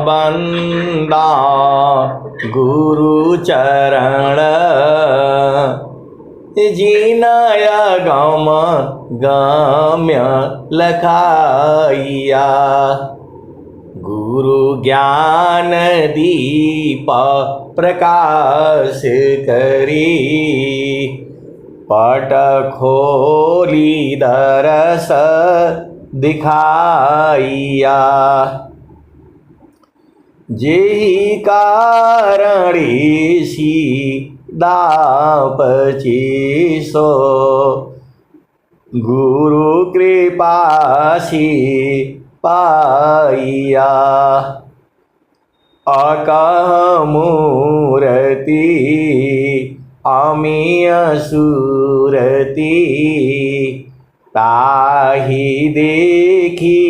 बंदा गुरु चरण जीनाय गम गम्य लखाइया। गुरु ज्ञान दीप प्रकाश करी पट खोली दरस दिखाइया। जेहि कारणी दापची सो गुरु कृपासी पाइया। अकह मूर्ति अमीय सूरति ताहि देखी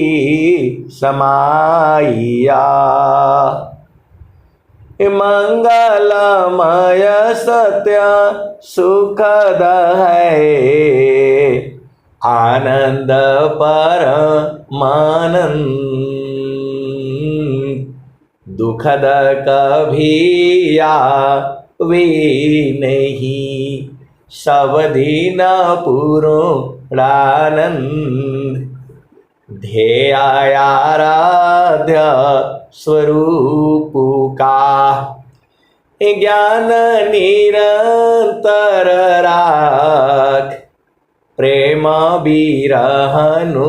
समाइया। मंगलमय सत्य सुखद है आनंद परमानंद। दुखद कभी आवे नहीं सब दिन पूर्णानंद। ध्येयाराध्य स्वरूप का ज्ञान निरंतर राख। प्रेम बिरहनु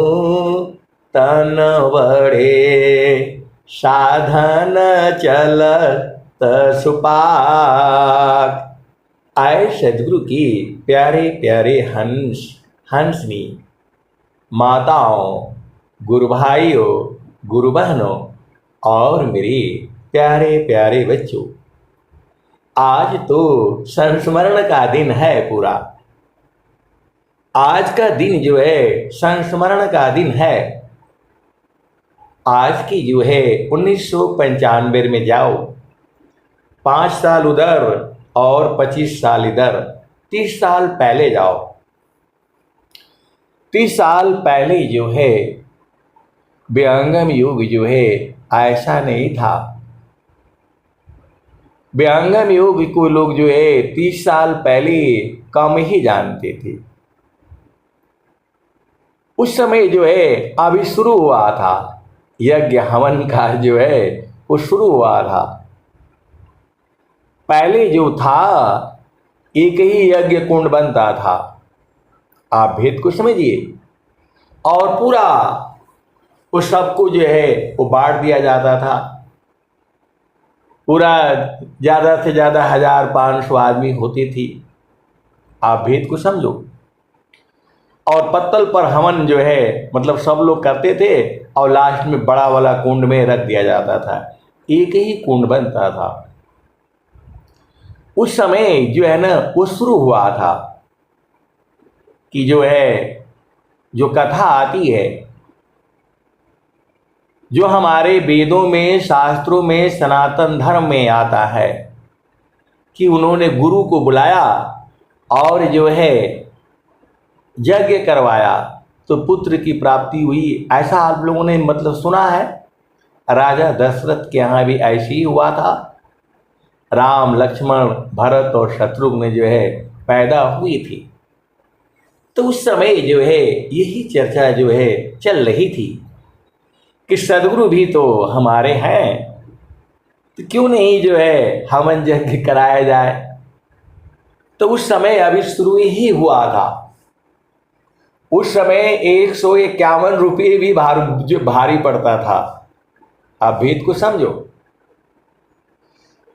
तन बड़े साधन चलत सुपाक। आए सदगुरु की प्यारे प्यारे हंसनी माताओं, गुरु भाइयों, गुरु बहनों और मेरे प्यारे प्यारे बच्चों, आज तो संस्मरण का दिन है पूरा। आज का दिन जो है संस्मरण का दिन है। आज की जो है 1995 में जाओ, 5 साल उधर और 25 साल इधर, 30 साल पहले जाओ। 30 साल पहले जो है विहंगम युग जो है ऐसा नहीं था। विहंगम युग को लोग जो है 30 साल पहले कम ही जानते थे। उस समय जो है अभी शुरू हुआ था, यज्ञ हवन का जो है वो शुरू हुआ था। पहले जो था एक ही यज्ञ कुंड बनता था, आप भेद को समझिए, और पूरा उस सबको जो है वो बांट दिया जाता था। पूरा ज़्यादा से ज़्यादा 1500 आदमी होती थी, आप भेद को समझो। और पत्तल पर हवन जो है मतलब सब लोग करते थे और लास्ट में बड़ा वाला कुंड में रख दिया जाता था। एक ही कुंड बनता था। उस समय जो है ना वो शुरू हुआ था कि जो है जो कथा आती है, जो हमारे वेदों में शास्त्रों में सनातन धर्म में आता है कि उन्होंने गुरु को बुलाया और जो है यज्ञ करवाया तो पुत्र की प्राप्ति हुई। ऐसा आप लोगों ने मतलब सुना है। राजा दशरथ के यहाँ भी ऐसे ही हुआ था। राम, लक्ष्मण, भरत और शत्रुघ्न जो है पैदा हुई थी। तो उस समय जो है यही चर्चा जो है चल रही थी कि सदगुरु भी तो हमारे हैं, तो क्यों नहीं जो है हवन यज्ञ कराया जाए। तो उस समय अभी शुरू ही हुआ था। उस समय 151 रुपये भी भारी पड़ता था। आप भेद को समझो।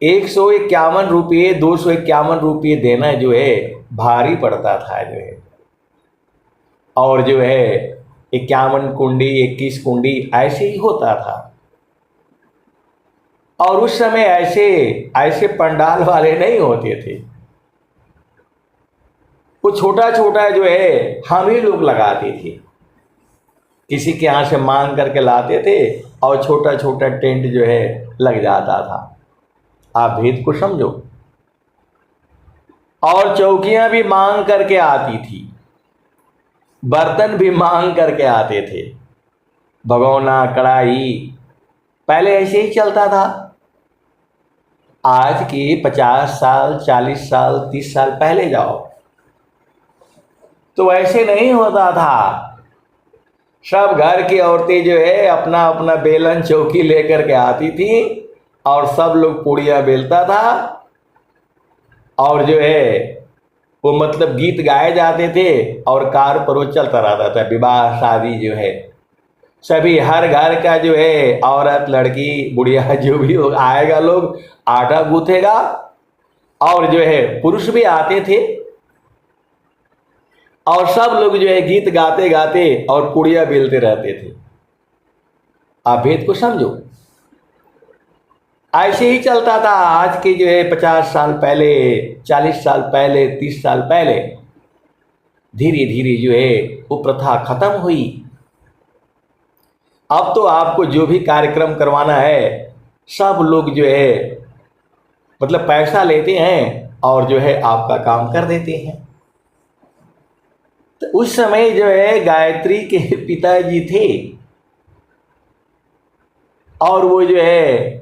151 रुपये 251 रुपये देना जो है भारी पड़ता था जो है। और जो है 51 कुंडी 21 कुंडी ऐसे ही होता था। और उस समय ऐसे पंडाल वाले नहीं होते थे। वो छोटा छोटा जो है हम ही लोग लगाते थे। किसी के यहाँ से मांग करके लाते थे और छोटा छोटा टेंट जो है लग जाता था। आप भेद को समझो। और चौकियां भी मांग करके आती थी, बर्तन भी मांग करके आते थे, भगोना, कढ़ाई, पहले ऐसे ही चलता था। आज के 50 साल, 40 साल, 30 साल पहले जाओ तो ऐसे नहीं होता था। सब घर की औरतें जो है अपना अपना बेलन चौकी लेकर के आती थी और सब लोग पूड़ियाँ बेलता था और जो है वो मतलब गीत गाए जाते थे और कार पर वो चलता रहता था। विवाह शादी जो है सभी हर घर का जो है औरत लड़की बुढ़िया जो भी हो आएगा, लोग आटा गूंथेगा और जो है पुरुष भी आते थे और सब लोग जो है गीत गाते गाते और पुड़िया बेलते रहते थे। आप भेद को समझो, ऐसे ही चलता था। आज के जो है 50 साल पहले, 40 साल पहले, 30 साल पहले धीरे धीरे जो है वो प्रथा खत्म हुई। अब तो आपको जो भी कार्यक्रम करवाना है सब लोग जो है मतलब पैसा लेते हैं और जो है आपका काम कर देते हैं। तो उस समय जो है गायत्री के पिताजी थे और वो जो है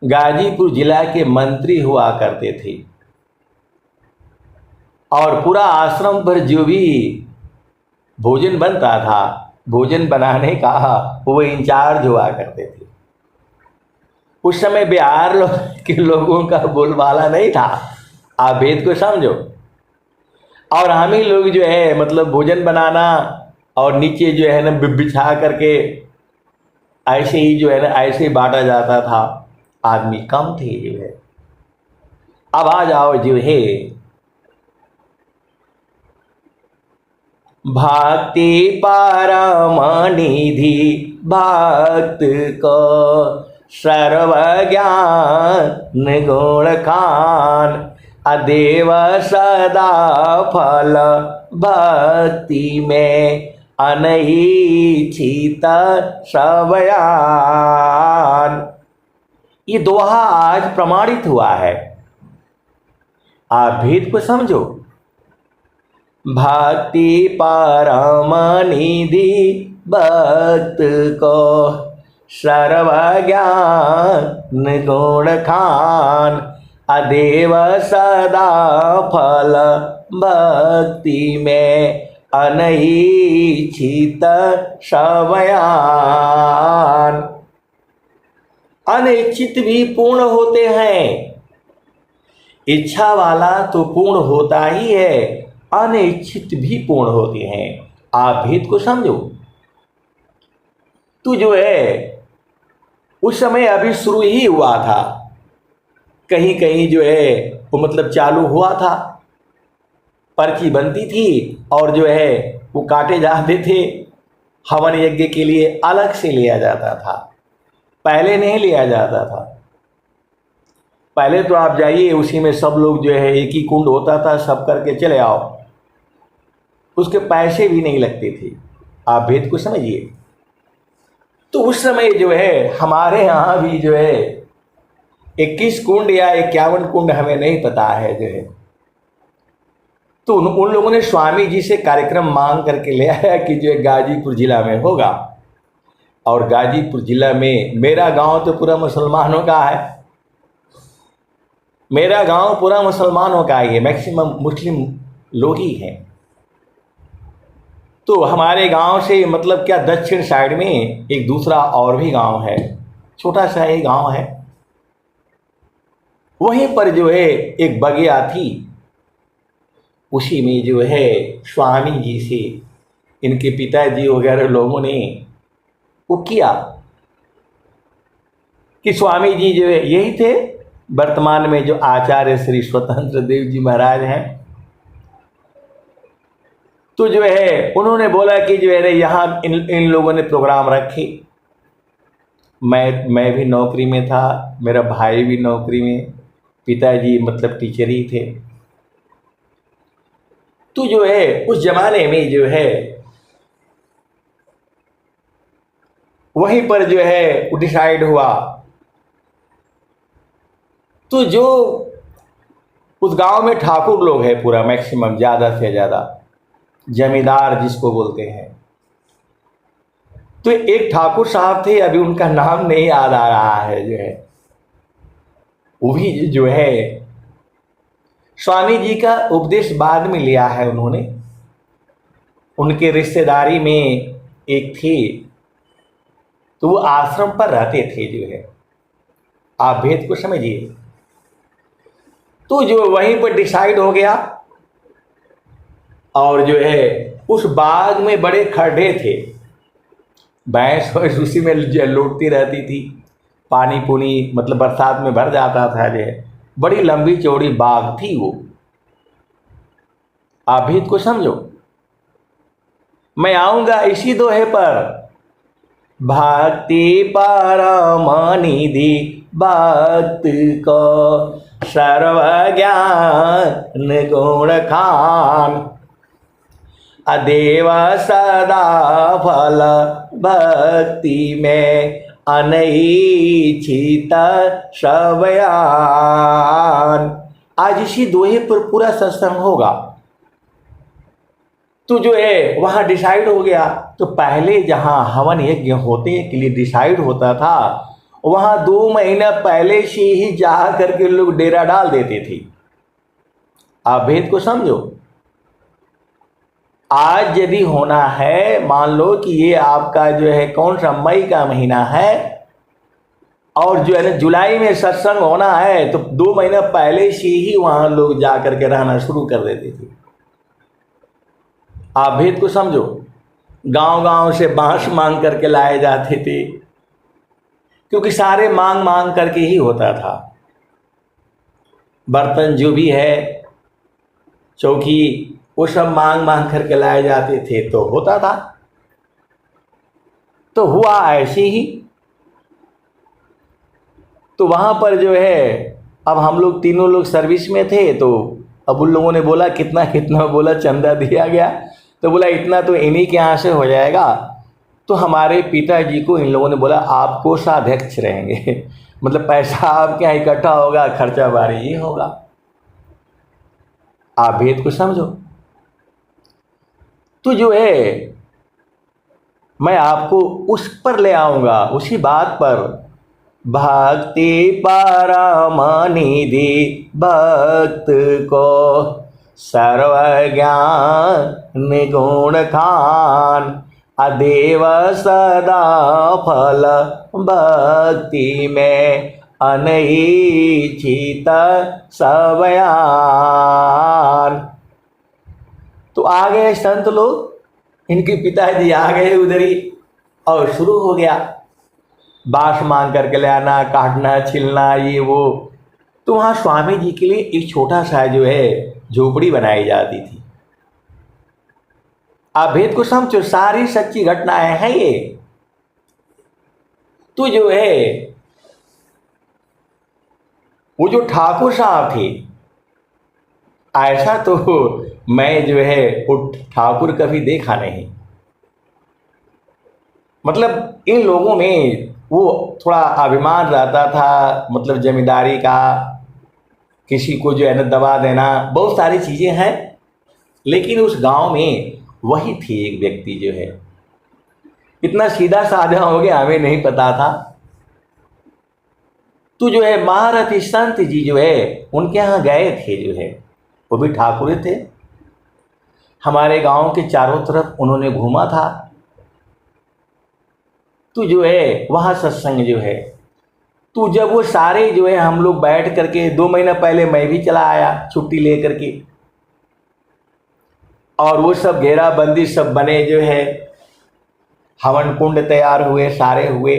गाजीपुर जिला के मंत्री हुआ करते थे और पूरा आश्रम पर जो भी भोजन बनता था, भोजन बनाने का वो इंचार्ज हुआ करते थे। उस समय बिहार के लोगों का बोलबाला नहीं था, आप भेद को समझो। और हम ही लोग जो है मतलब भोजन बनाना और नीचे जो है ना बिछा करके ऐसे ही जो है ना ऐसे ही बांटा जाता था। आदमी कम थे जो है। अब आ जाओ जो है भक्ति परम निधि भक्त को सर्वज्ञान गुण खान अदेव सदा फल भक्ति में अनईच्छित सवयान। ये दोहा आज प्रमाणित हुआ है। आप भेद को समझो। भक्ति परम निधि भक्त को सर्वज्ञान गुण खान अदेव सदा फल भक्ति में अनईच्छित सवयान। अनिच्छित भी पूर्ण होते हैं। इच्छा वाला तो पूर्ण होता ही है, अनिच्छित भी पूर्ण होते हैं। आप भेद को समझो। तो जो है उस समय अभी शुरू ही हुआ था, कहीं कहीं जो है वो मतलब चालू हुआ था। पर्ची बनती थी और जो है वो काटे जाते थे। हवन यज्ञ के लिए अलग से लिया जाता था, पहले नहीं लिया जाता था। पहले तो आप जाइए उसी में सब लोग जो है एक ही कुंड होता था, सब करके चले आओ, उसके पैसे भी नहीं लगते थे। आप भेद को समझिए। तो उस समय जो है हमारे यहाँ भी जो है 21 कुंड या 51 कुंड हमें नहीं पता है जो है। तो उन लोगों ने स्वामी जी से कार्यक्रम मांग करके ले आया कि जो है गाजीपुर जिला में होगा। और गाजीपुर जिला में मेरा गांव तो पूरा मुसलमानों का है। मेरा गांव पूरा मुसलमानों का ही है, मैक्सिमम मुस्लिम लोग ही हैं। तो हमारे गांव से मतलब क्या दक्षिण साइड में एक दूसरा और भी गांव है, छोटा सा ही गांव है। वहीं पर जो है एक बगिया थी, उसी में जो है स्वामी जी से इनके पिताजी वगैरह लोगों ने वो किया कि स्वामी जी जो है यही थे वर्तमान में जो आचार्य श्री स्वतंत्र देव जी महाराज हैं। तो जो है उन्होंने बोला कि जो है यहाँ इन लोगों ने प्रोग्राम रखे। मैं भी नौकरी में था, मेरा भाई भी नौकरी में, पिताजी मतलब टीचर ही थे। तो जो है उस जमाने में जो है वहीं पर जो है डिसाइड हुआ। तो जो उस गांव में ठाकुर लोग हैं पूरा मैक्सिमम, ज़्यादा से ज़्यादा जमींदार जिसको बोलते हैं, तो एक ठाकुर साहब थे, अभी उनका नाम नहीं याद आ रहा है जो है, वो भी जो है स्वामी जी का उपदेश बाद में लिया है उन्होंने। उनके रिश्तेदारी में एक थे, तो वो आश्रम पर रहते थे जो है, आप भेद को समझिए। तो जो वहीं पर डिसाइड हो गया, और जो है उस बाग में बड़े खड्डे थे, भैंस उसी में लौटती रहती थी, पानी पुनी मतलब बरसात में भर जाता था जो है, बड़ी लंबी चौड़ी बाग थी वो, आप भेद को समझो। मैं आऊंगा इसी दोहे पर, भक्ति परम निधि भक्त को सर्वज्ञान गुण खान, अदेव सदा फल भक्ति में अनैच्छित सवयान। आज इसी दोहे पर पूरा सत्संग होगा। तो जो है वहाँ डिसाइड हो गया। तो पहले जहाँ हवन यज्ञ होते के लिए डिसाइड होता था, वहाँ 2 महीना पहले से ही जा करके लोग डेरा डाल देते थे। आप भेद को समझो। आज यदि होना है, मान लो कि ये आपका जो है कौन सा मई का महीना है, और जो है ना जुलाई में सत्संग होना है, तो 2 महीना पहले से ही वहाँ लोग जा करके रहना शुरू कर देते थे। आप भेद को समझो। गांव गांव से बांस मांग करके लाए जाते थे, क्योंकि सारे मांग मांग करके ही होता था। बर्तन जो भी है, चौकी, वो सब मांग मांग करके लाए जाते थे, तो होता था। तो हुआ ऐसे ही। तो वहाँ पर जो है, अब हम लोग तीनों लोग सर्विस में थे, तो अब उन लोगों ने बोला कितना कितना, बोला चंदा दिया गया, तो बोला इतना तो इन्हीं के यहाँ से हो जाएगा। तो हमारे पिताजी को इन लोगों ने बोला आप कोषाध्यक्ष रहेंगे, मतलब पैसा आपके यहाँ इकट्ठा होगा, खर्चा बारी ही होगा। आप भेद को समझो। तो जो है मैं आपको उस पर ले आऊँगा, उसी बात पर, भक्ति परम निधि भक्त को सर्वज्ञान गुण खान, अदेव सदा फल भक्ति में अनैच्छित सवयान। तो आ गए संत लोग, इनके पिताजी आ गए उधर ही, और शुरू हो गया बांस मांग करके ले आना, काटना, छिलना, ये वो। तो वहाँ स्वामी जी के लिए एक छोटा सा जो है झोपड़ी बनाई जाती थी। आप भेद को समझो, सारी सच्ची घटनाएं हैं ये। तो जो है वो जो ठाकुर साहब थे, ऐसा तो मैं जो है वो ठाकुर कभी देखा नहीं। मतलब इन लोगों में वो थोड़ा अभिमान रहता था, मतलब जमींदारी का, किसी को जो है ना दबा देना, बहुत सारी चीज़ें हैं। लेकिन उस गांव में वही थी एक व्यक्ति जो है, इतना सीधा साधा हो गया हमें नहीं पता था। तो जो है महारथी संत जी जो है उनके यहाँ गए थे जो है, वो भी ठाकुर थे। हमारे गांव के चारों तरफ उन्होंने घूमा था। तो जो है वहाँ सत्संग जो है, तो जब वो सारे जो है हम लोग बैठ करके, 2 महीना पहले मैं भी चला आया छुट्टी ले करके, और वो सब घेराबंदी सब बने जो है, हवन कुंड तैयार हुए, सारे हुए।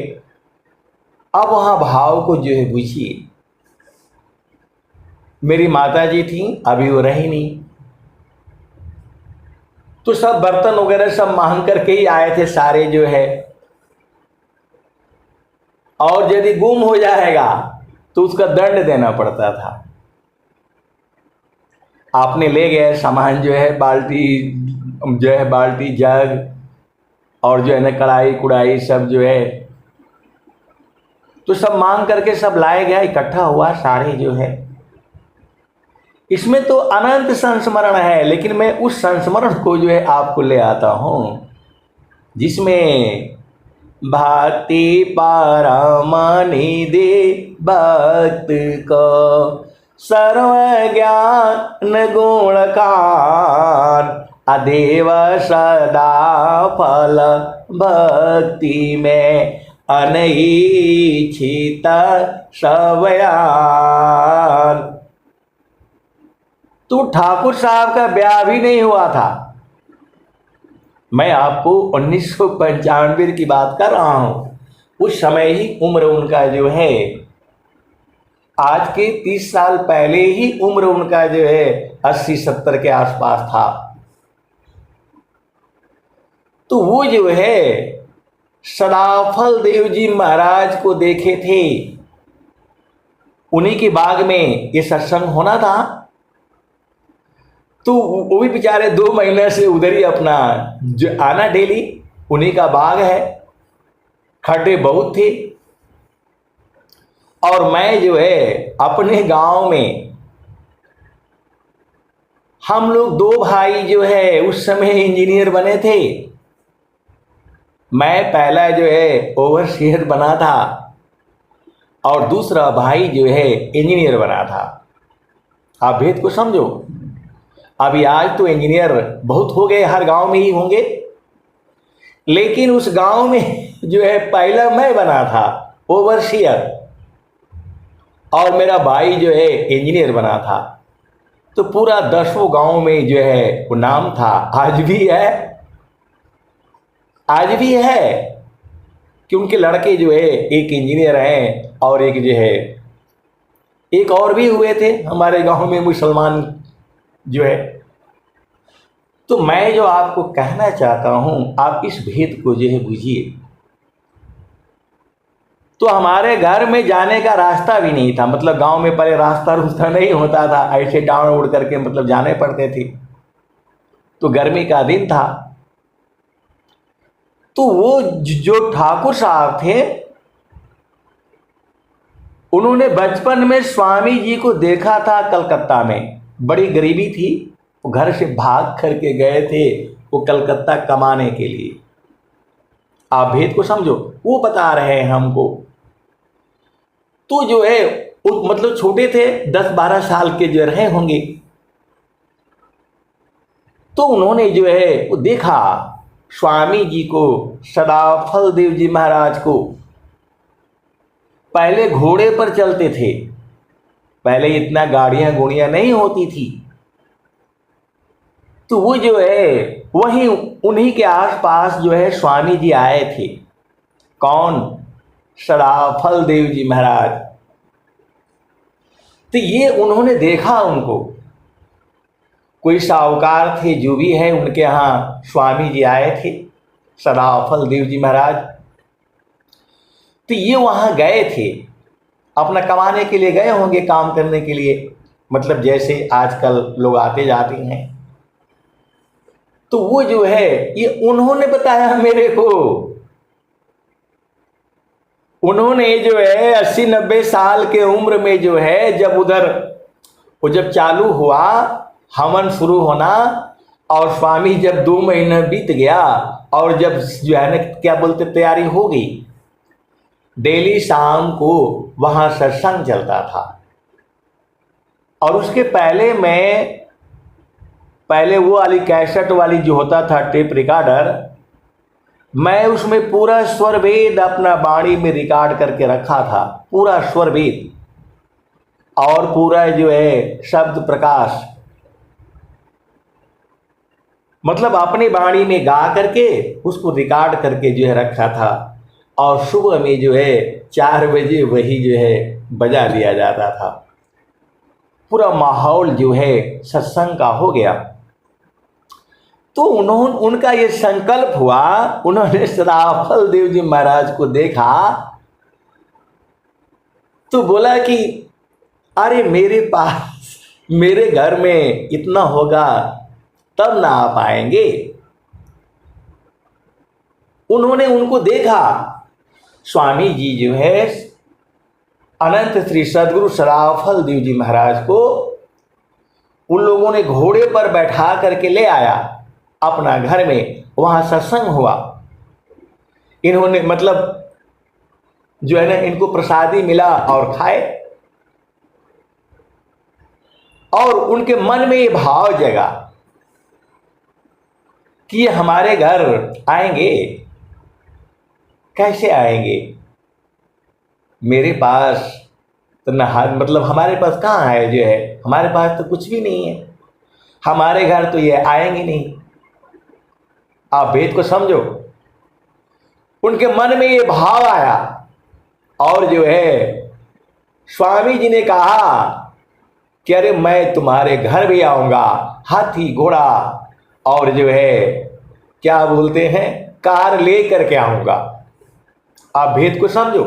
अब वहाँ भाव को जो है पूछिए। मेरी माता जी थी, अभी वो रही नहीं, तो सब बर्तन वगैरह सब मांग करके ही आए थे सारे जो है। और यदि गुम हो जाएगा तो उसका दंड देना पड़ता था। आपने ले गए सामान जो है, बाल्टी जग, और जो है ना कढ़ाई कुड़ाई सब जो है, तो सब मांग करके सब लाए गया, इकट्ठा हुआ सारे जो है। इसमें तो अनंत संस्मरण है, लेकिन मैं उस संस्मरण को जो है आपको ले आता हूँ जिसमें भक्ति परम निधि भक्त को, सर्व ज्ञान गुण कान अदेव सदा फल भक्ति में अनईच्छित सवयान। तो ठाकुर साहब का ब्याह भी नहीं हुआ था। मैं आपको 1995 की बात कर रहा हूं। उस समय ही उम्र उनका जो है, आज के 30 साल पहले ही उम्र उनका जो है 80-70 के आसपास था। तो वो जो है सदाफल देव जी महाराज को देखे थे, उन्हीं के बाग में ये सत्संग होना था। तो वो भी बेचारे 2 महीने से उधर ही अपना जो आना डेली, उन्हीं का बाग है, खड्डे बहुत थे। और मैं जो है अपने गांव में, हम लोग 2 भाई जो है उस समय इंजीनियर बने थे। मैं पहला जो है ओवरसियर बना था और दूसरा भाई जो है इंजीनियर बना था। आप भेद को समझो। अभी आज तो इंजीनियर बहुत हो गए, हर गांव में ही होंगे, लेकिन उस गांव में जो है पहला मैं बना था ओवरसियर, और मेरा भाई जो है इंजीनियर बना था। तो पूरा 10 गांव में जो है वो नाम था, आज भी है कि उनके लड़के जो है एक इंजीनियर हैं और एक जो है एक और भी हुए थे हमारे गांव में मुसलमान जो है। तो मैं जो आपको कहना चाहता हूं, आप इस भेद को जो है बुझिए। तो हमारे घर में जाने का रास्ता भी नहीं था, मतलब गांव में पहले रास्ता नहीं होता था, ऐसे डाउन उड़ करके मतलब जाने पड़ते थे। तो गर्मी का दिन था। तो वो जो ठाकुर साहब थे, उन्होंने बचपन में स्वामी जी को देखा था कलकत्ता में। बड़ी गरीबी थी, वो घर से भाग करके गए थे वो कलकत्ता कमाने के लिए। आप भेद को समझो, वो बता रहे हैं हमको। तो जो है मतलब छोटे थे, 10-12 साल के जो रहे होंगे। तो उन्होंने जो है वो देखा स्वामी जी को, सदाफल देव जी महाराज को। पहले घोड़े पर चलते थे, पहले इतना गाड़ियां गुड़ियां नहीं होती थी। तो वो जो है वहीं उन्हीं के आसपास जो है स्वामी जी आए थे। कौन? सदाफल देव जी महाराज। तो ये उन्होंने देखा उनको, कोई साहूकार थे जो भी है, उनके यहाँ स्वामी जी आए थे सदाफल देव जी महाराज। तो ये वहाँ गए थे, अपना कमाने के लिए गए होंगे, काम करने के लिए, मतलब जैसे आजकल लोग आते जाते हैं। तो वो जो है ये उन्होंने बताया मेरे को। उन्होंने जो है 80-90 साल के उम्र में जो है, जब उधर वो जब चालू हुआ हवन शुरू होना, और स्वामी जब 2 महीना बीत गया और जब जो है ना क्या बोलते तैयारी हो गई, डेली शाम को वहाँ सत्संग चलता था। और उसके पहले वो वाली कैसेट वाली जो होता था टेप रिकॉर्डर, मैं उसमें पूरा स्वर भेद अपना बाणी में रिकॉर्ड करके रखा था, पूरा स्वर भेद और पूरा जो है शब्द प्रकाश, मतलब अपनी बाणी में गा करके उसको रिकॉर्ड करके जो है रखा था। और सुबह में जो है 4 बजे वही जो है बजा दिया जाता था। पूरा माहौल जो है सत्संग का हो गया। तो उनका ये संकल्प हुआ, उन्होंने सदाफल देव जी महाराज को देखा तो बोला कि अरे मेरे पास, मेरे घर में इतना होगा तब ना आ पाएंगे। उन्होंने उनको देखा, स्वामी जी जो है अनंत श्री सदगुरु सदाफल देव जी महाराज को उन लोगों ने घोड़े पर बैठा करके ले आया अपना घर में, वहां सत्संग हुआ। इन्होंने मतलब जो है ना इनको प्रसादी मिला और खाए, और उनके मन में ये भाव जगा कि ये हमारे घर आएंगे। कैसे आएंगे? मेरे पास तो मतलब हमारे पास कहाँ है, जो है हमारे पास तो कुछ भी नहीं है, हमारे घर तो ये आएंगे नहीं। आप भेद को समझो। उनके मन में ये भाव आया और जो है स्वामी जी ने कहा कि अरे मैं तुम्हारे घर भी आऊंगा, हाथी घोड़ा और जो है क्या बोलते हैं कार ले करके आऊंगा। आप भेद को समझो।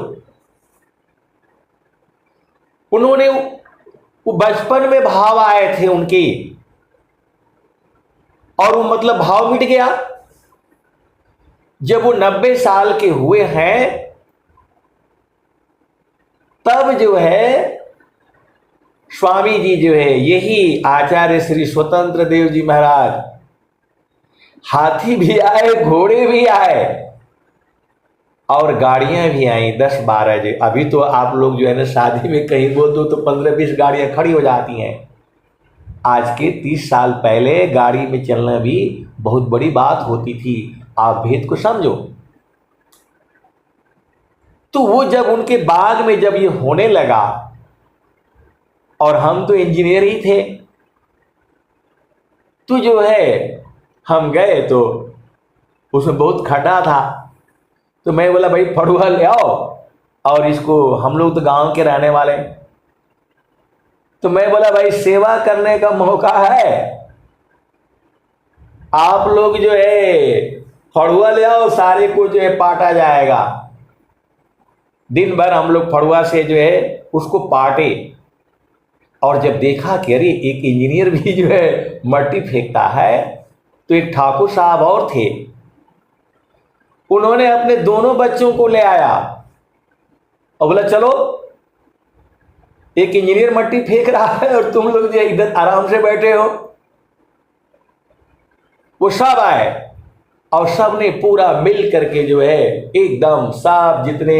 उन्होंने वो बचपन में भाव आए थे उनके, और वो मतलब भाव मिट गया। जब वो 90 साल के हुए हैं तब जो है स्वामी जी जो है यही आचार्य श्री स्वतंत्र देव जी महाराज, हाथी भी आए, घोड़े भी आए और गाड़ियां भी आई 10-12 जो। अभी तो आप लोग जो है ना शादी में कहीं बोल दो तो 15-20 गाड़ियां खड़ी हो जाती हैं। आज के 30 साल पहले गाड़ी में चलना भी बहुत बड़ी बात होती थी। आप भेद को समझो। तो वो जब उनके बाग में जब ये होने लगा, और हम तो इंजीनियर ही थे, तो जो है हम गए तो उसमें बहुत खड्डा था। तो मैं बोला भाई फड़ुआ ले आओ, और इसको, हम लोग तो गांव के रहने वाले, तो मैं बोला भाई सेवा करने का मौका है, आप लोग जो है फड़ुआ ले आओ, सारे को जो है पाटा जाएगा। दिन भर हम लोग फड़ुआ से जो है उसको पाटे, और जब देखा कि अरे एक इंजीनियर भी जो है मट्टी फेंकता है, तो एक ठाकुर साहब और थे, उन्होंने अपने दोनों बच्चों को ले आया और बोला चलो, एक इंजीनियर मट्टी फेंक रहा है और तुम लोग जो इधर आराम से बैठे हो। वो सब आए और सब ने पूरा मिल करके जो है एकदम सब जितने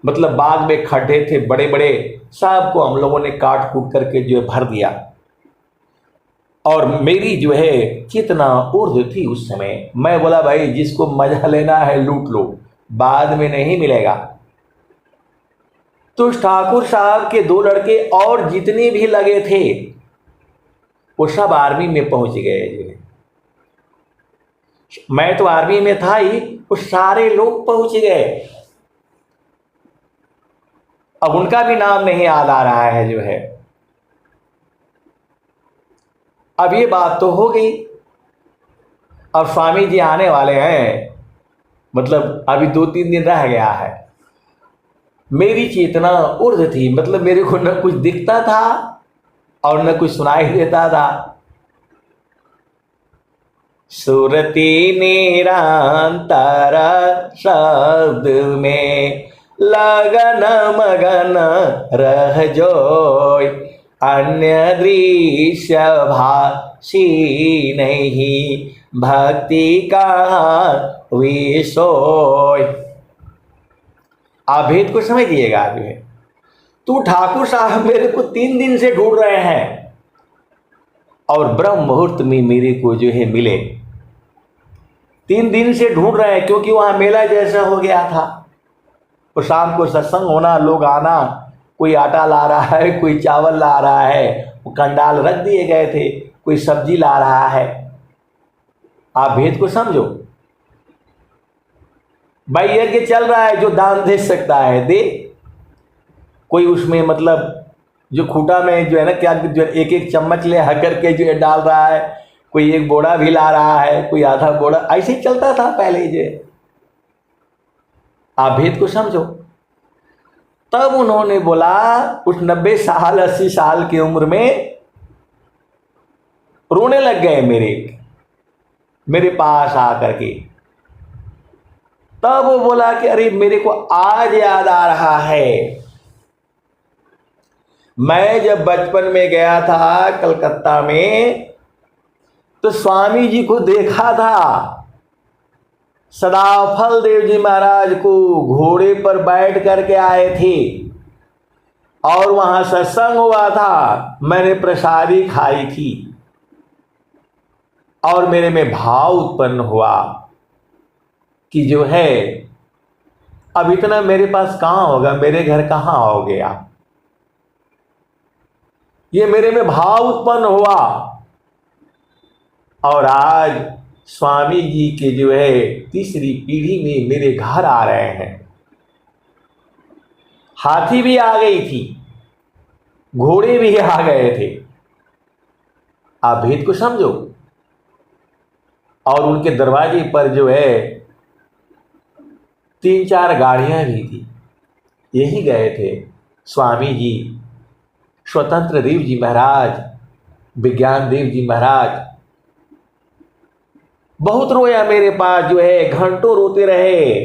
मतलब बाग में खड्डे थे बड़े बड़े, सब को हम लोगों ने काट कूट करके जो है भर दिया। और मेरी जो है कितना उर्द थी उस समय। मैं बोला भाई जिसको मजा लेना है लूट लो, बाद में नहीं मिलेगा। तो ठाकुर साहब के 2 लड़के और जितने भी लगे थे वो सब आर्मी में पहुंच गए। जो है मैं तो आर्मी में था ही, वो सारे लोग पहुंच गए। अब उनका भी नाम नहीं याद आ रहा है जो है। अब ये बात तो हो गई। अब स्वामी जी आने वाले हैं, मतलब अभी 2-3 दिन रह गया है। मेरी चेतना उर्ध थी, मतलब मेरे को न कुछ दिखता था और न कुछ सुनाई देता था। सुरती निरंतर शब्द में लगन मगन रह जोय, अन्य दृश्य भाषी नहीं भक्ति का विषय। आप भेद को समझिएगा। जो है तो ठाकुर साहब मेरे को 3 दिन से ढूंढ रहे हैं और ब्रह्म मुहूर्त में मेरे को जो है मिले। 3 दिन से ढूंढ रहे हैं क्योंकि वहां मेला जैसा हो गया था। और शाम को सत्संग होना, लोग आना, कोई आटा ला रहा है, कोई चावल ला रहा है, वो कंडाल रख दिए गए थे, कोई सब्जी ला रहा है। आप भेद को समझो। भाई यज्ञ चल रहा है, जो दान दे सकता है दे। कोई उसमें मतलब जो खूटा में जो है ना क्या जो एक एक चम्मच ले हकर के जो है डाल रहा है, कोई एक बोड़ा भी ला रहा है, कोई आधा बोड़ा, ऐसे ही चलता था पहले जो। आप भेद को समझो। तब उन्होंने बोला उस 90 साल 80 साल की उम्र में रोने लग गए मेरे पास आकर के। तब वो बोला कि अरे मेरे को आज याद आ रहा है, मैं जब बचपन में गया था कलकत्ता में तो स्वामी जी को देखा था। सदाफल देव जी महाराज को घोड़े पर बैठ करके आए थे और वहां सत्संग हुआ था, मैंने प्रसादी खाई थी और मेरे में भाव उत्पन्न हुआ कि जो है अब इतना मेरे पास कहाँ होगा, मेरे घर कहाँ हो गया। ये मेरे में भाव उत्पन्न हुआ और आज स्वामी जी के जो है तीसरी पीढ़ी में मेरे घर आ रहे हैं। हाथी भी आ गई थी, घोड़े भी आ गए थे। आप भेद को समझो। और उनके दरवाजे पर जो है 3-4 गाड़ियां भी थी। यही गए थे स्वामी जी, स्वतंत्र देव जी महाराज, विज्ञान देव जी महाराज। बहुत रोया, मेरे पास जो है घंटों रोते रहे।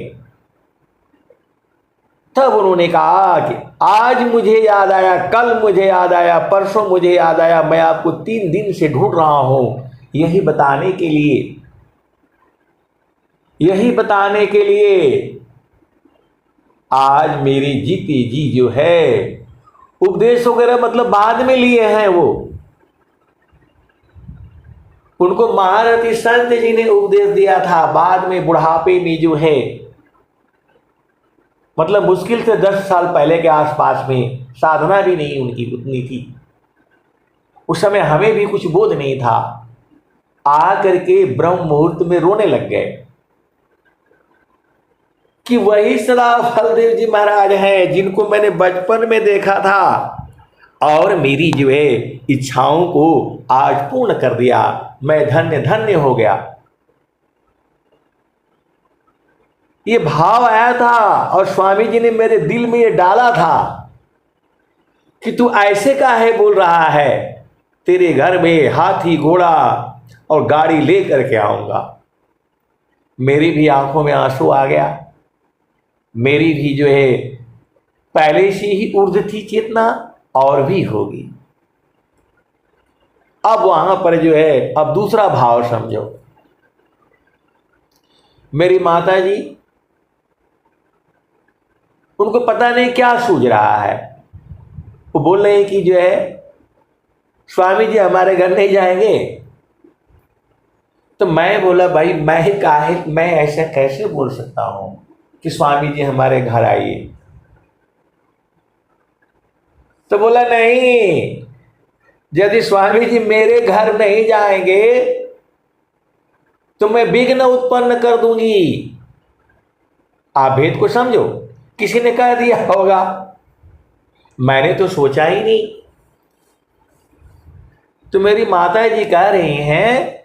तब उन्होंने कहा कि आज मुझे याद आया, कल मुझे याद आया, परसों मुझे याद आया, मैं आपको 3 दिन से ढूंढ रहा हूं, यही बताने के लिए, यही बताने के लिए आज मेरी जीती जी जो है उपदेश वगैरह मतलब बाद में लिए हैं। वो उनको महारथी संत जी ने उपदेश दिया था, बाद में बुढ़ापे में जो है मतलब मुश्किल से 10 साल पहले के आसपास में, साधना भी नहीं उनकी उतनी थी, उस समय हमें भी कुछ बोध नहीं था, आ करके ब्रह्म मुहूर्त में रोने लग गए कि वही सदाफल देव जी महाराज हैं जिनको मैंने बचपन में देखा था और मेरी जो है इच्छाओं को आज पूर्ण कर दिया, मैं धन्य धन्य हो गया। ये भाव आया था और स्वामी जी ने मेरे दिल में ये डाला था कि तू ऐसे काहे बोल रहा है, तेरे घर में हाथी घोड़ा और गाड़ी ले करके आऊंगा। मेरी भी आंखों में आंसू आ गया, मेरी भी जो है पहले से ही ऊर्ध्व थी चेतना और भी होगी। अब वहां पर जो है अब दूसरा भाव समझो। मेरी माता जी, उनको पता नहीं क्या सूझ रहा है, वो बोल रहे हैं कि जो है स्वामी जी हमारे घर नहीं जाएंगे। तो मैं बोला भाई मैं ऐसा कैसे बोल सकता हूं कि स्वामी जी हमारे घर आइए। तो बोला नहीं, यदि स्वामी जी मेरे घर नहीं जाएंगे तो मैं विघ्न उत्पन्न कर दूंगी। आप भेद को समझो, किसी ने कह दिया होगा, मैंने तो सोचा ही नहीं। तो मेरी माता जी कह रही हैं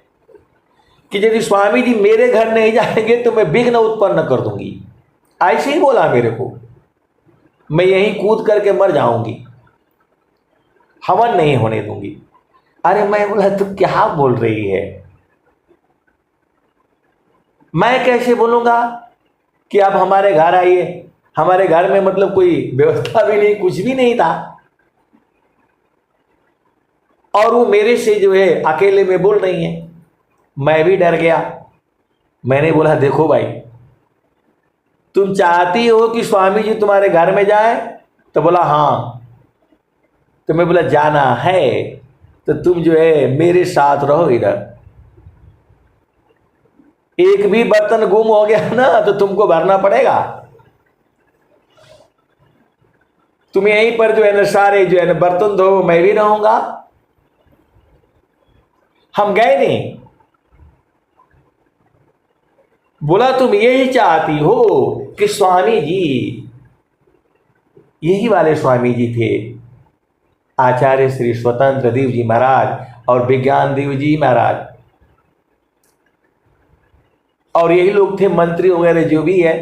कि यदि स्वामी जी मेरे घर नहीं जाएंगे तो मैं विघ्न उत्पन्न कर दूंगी। ऐसे ही बोला मेरे को, मैं यहीं कूद करके मर जाऊंगी, हवन नहीं होने दूंगी। अरे मैं बोला तू क्या बोल रही है, मैं कैसे बोलूंगा कि आप हमारे घर आइए। हमारे घर में मतलब कोई व्यवस्था भी नहीं, कुछ भी नहीं था, और वो मेरे से जो है अकेले में बोल रही हैं। मैं भी डर गया। मैंने बोला देखो भाई, तुम चाहती हो कि स्वामी जी तुम्हारे घर में जाए? तो बोला हाँ। तो मैं बोला जाना है तो तुम जो है मेरे साथ रहो इधर। एक भी बर्तन गुम हो गया ना तो तुमको भरना पड़ेगा। तुम यहीं पर जो है ना सारे जो है ना बर्तन धो, मैं भी रहूंगा। हम गए नहीं। बोला तुम यही चाहती हो कि स्वामी जी, यही वाले स्वामी जी थे आचार्य श्री स्वतंत्र देव जी महाराज और विज्ञान देव जी महाराज, और यही लोग थे मंत्री वगैरह जो भी है।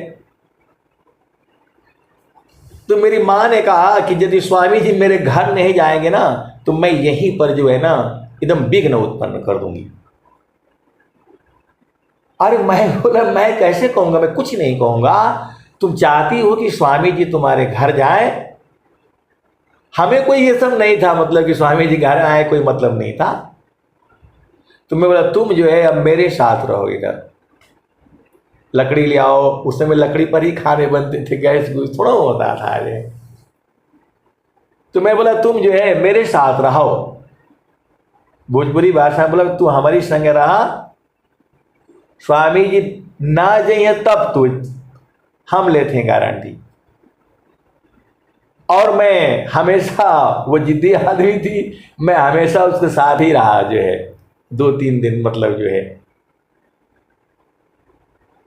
तो मेरी मां ने कहा कि यदि स्वामी जी मेरे घर नहीं जाएंगे ना तो मैं यहीं पर जो है ना एकदम विघ्न उत्पन्न कर दूंगी। अरे मैं बोला मैं कैसे कहूंगा, मैं कुछ नहीं कहूंगा। तुम चाहती हो कि स्वामी जी तुम्हारे घर जाए। हमें कोई ये सब नहीं था, मतलब कि स्वामी जी घर आए कोई मतलब नहीं था। तो मैं बोला तुम जो है अब मेरे साथ रहो इधर। लकड़ी ले आओ, उस समय लकड़ी पर ही खाने बनते थे, गैस गुस थोड़ा होता था अरे। तो मैं बोला तुम जो है मेरे साथ रहो, भोजपुरी भाषा बोला तू हमारी संग रहा, स्वामी जी ना जाइए तब तो हम लेते हैं गारंटी। और मैं हमेशा, वो जिद्दी आदमी थी, मैं हमेशा उसके साथ ही रहा जो है 2-3 दिन मतलब जो है।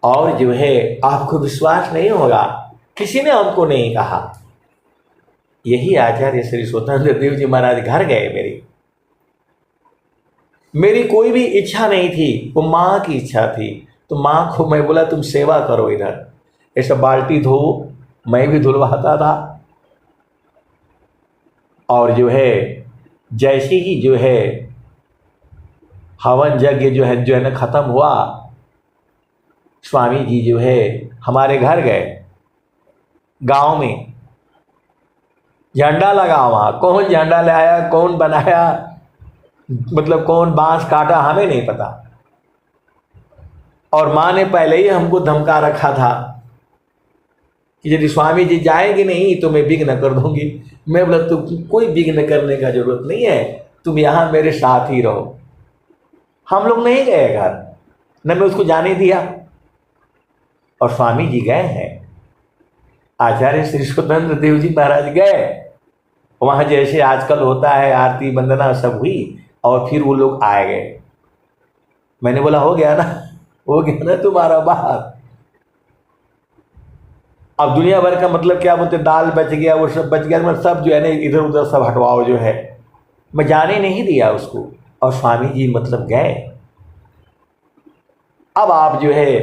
और जो है आपको विश्वास नहीं होगा, किसी ने हमको नहीं कहा, यही आचार्य श्री स्वतंत्र देव जी महाराज घर गए। मेरी कोई भी इच्छा नहीं थी, वो माँ की इच्छा थी। तो माँ को मैं बोला तुम सेवा करो इधर, ऐसा बाल्टी धो, मैं भी धुलवाता था। और जो है जैसे ही जो है हवन यज्ञ जो है ना खत्म हुआ, स्वामी जी जो है हमारे घर गए। गांव में झंडा लगा, वहाँ कौन झंडा ले आया, कौन बनाया, मतलब कौन बांस काटा हमें नहीं पता। और माँ ने पहले ही हमको धमका रखा था कि यदि स्वामी जी जाएंगे नहीं तो मैं विघ्न कर दूंगी। मैं बोला तुम कोई विघ्न करने का जरूरत नहीं है, तुम यहाँ मेरे साथ ही रहो। हम लोग नहीं गए घर, न मैं उसको जाने दिया, और स्वामी जी गए हैं। आचार्य श्री स्वतंत्र देव जी महाराज गए, वहाँ जैसे आजकल होता है आरती वंदना सब हुई, और फिर वो लोग आए गए। मैंने बोला हो गया ना, हो गया ना तुम्हारा बात। अब दुनिया भर का मतलब क्या बोलते, दाल बच गया, वो सब बच गया, मतलब सब जो है ना इधर उधर सब हटवाओ जो है। मैं जाने नहीं दिया उसको, और स्वामी जी मतलब गए। अब आप जो है,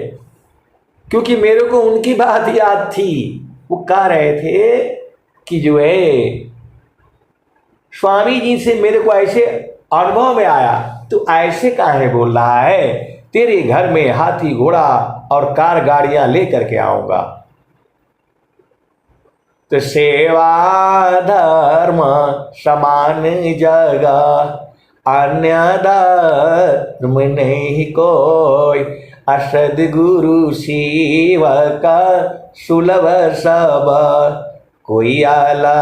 क्योंकि मेरे को उनकी बात याद थी, वो कह रहे थे कि जो है स्वामी जी से मेरे को ऐसे अनुभव में आया, तो ऐसे काहे बोल रहा है, तेरे घर में हाथी घोड़ा और कार गाड़ियां लेकर के आऊंगा। तो सेवा धर्म समान जगह, अन्य धर्म नहीं कोई, असदगुरु सेवक सुलभ सब, कोई आला